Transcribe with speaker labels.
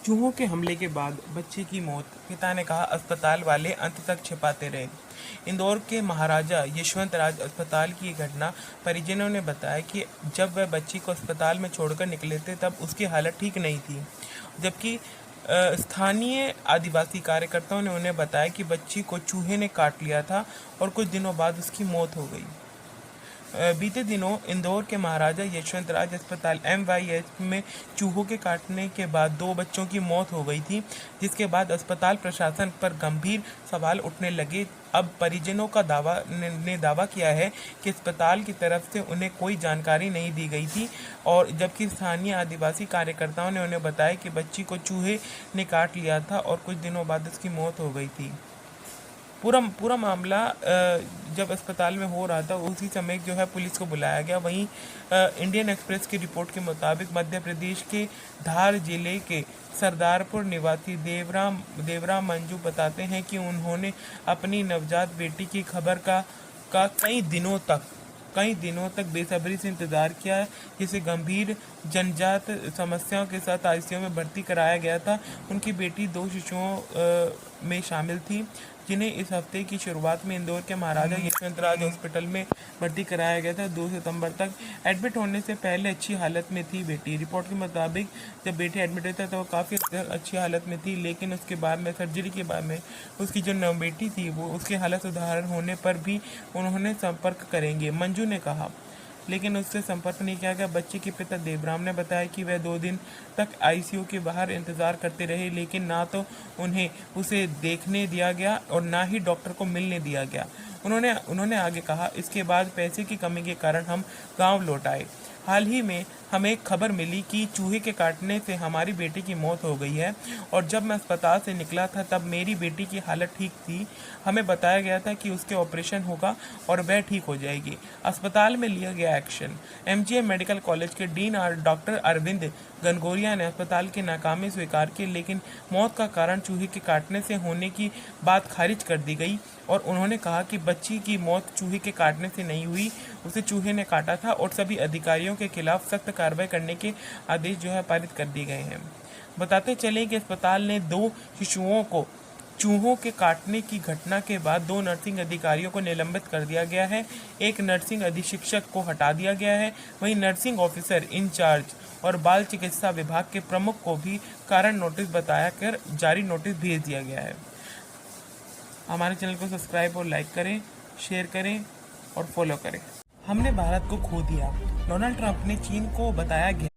Speaker 1: चूहों के हमले के बाद बच्चे की मौत, पिता ने कहा अस्पताल वाले अंत तक छिपाते रहे। इंदौर के महाराजा यशवंत राज अस्पताल की घटना, परिजनों ने बताया कि जब वह बच्ची को अस्पताल में छोड़कर निकले थे तब उसकी हालत ठीक नहीं थी, जबकि स्थानीय आदिवासी कार्यकर्ताओं ने उन्हें बताया कि बच्ची को चूहे ने काट लिया था और कुछ दिनों बाद उसकी मौत हो गई। बीते दिनों इंदौर के महाराजा यशवंत राज अस्पताल MYH में चूहों के काटने के बाद 2 बच्चों की मौत हो गई थी, जिसके बाद अस्पताल प्रशासन पर गंभीर सवाल उठने लगे। अब परिजनों का दावा किया है कि अस्पताल की तरफ से उन्हें कोई जानकारी नहीं दी गई थी, और जबकि स्थानीय आदिवासी कार्यकर्ताओं ने उन्हें बताया कि बच्ची को चूहे ने काट लिया था और कुछ दिनों बाद उसकी मौत हो गई थी। पूरा मामला जब अस्पताल में हो रहा था उसी समय जो है पुलिस को बुलाया गया। वहीं इंडियन एक्सप्रेस की रिपोर्ट के मुताबिक मध्य प्रदेश के धार जिले के सरदारपुर निवासी देवराम मंजू बताते हैं कि उन्होंने अपनी नवजात बेटी की खबर का कई दिनों तक बेसब्री से इंतजार किया, जिसे गंभीर जन्मजात समस्याओं के साथ ICU में भर्ती कराया गया था। उनकी बेटी 2 शिशुओं में शामिल थी, जिन्हें इस हफ्ते की शुरुआत में इंदौर के महाराजा यशवंत राज हॉस्पिटल में भर्ती कराया गया था। 2 सितंबर तक एडमिट होने से पहले अच्छी हालत में थी बेटी। रिपोर्ट के मुताबिक जब बेटी एडमिट हुई था तो वो काफ़ी अच्छी हालत में थी, लेकिन उसके बाद में सर्जरी के बाद में उसकी जो बेटी थी वो उसकी हालत सुधार होने पर भी उन्होंने संपर्क करेंगे, मंजू ने कहा, लेकिन उससे संपर्क नहीं किया गया। बच्चे के पिता देवराम ने बताया कि वह 2 दिन तक ICU के बाहर इंतजार करते रहे, लेकिन ना तो उन्हें उसे देखने दिया गया और ना ही डॉक्टर को मिलने दिया गया। उन्होंने आगे कहा, इसके बाद पैसे की कमी के कारण हम गांव लौट आए। हाल ही में हमें खबर मिली कि चूहे के काटने से हमारी बेटी की मौत हो गई है, और जब मैं अस्पताल से निकला था तब मेरी बेटी की हालत ठीक थी। हमें बताया गया था कि उसके ऑपरेशन होगा और वह ठीक हो जाएगी। अस्पताल में लिया गया एक्शन। MGM मेडिकल कॉलेज के डीन डॉक्टर अरविंद गनगोरिया ने अस्पताल की नाकामी स्वीकार की, लेकिन मौत का कारण चूहे के काटने से होने की बात खारिज कर दी गई, और उन्होंने कहा कि बच्ची की मौत चूहे के काटने से नहीं हुई, उसे चूहे ने काटा था, और सभी अधिकारियों के खिलाफ सख्त कार्रवाई करने के आदेश पारित कर दिए गए हैं। बताते चले कि अस्पताल ने 2 शिशुओं को चूहों के काटने की घटना के बाद 2 नर्सिंग अधिकारियों को निलंबित कर दिया गया है। एक नर्सिंग अधीक्षक को हटा दिया गया है। वहीं नर्सिंग ऑफिसर इंचार्ज और बाल चिकित्सा विभाग के प्रमुख को भी कारण नोटिस बताया कर जारी नोटिस भेज दिया गया है। हमारे चैनल को सब्सक्राइब और लाइक करें, शेयर करें और फॉलो करें। हमने भारत को खो दिया, डोनाल्ड ट्रंप ने चीन को बताया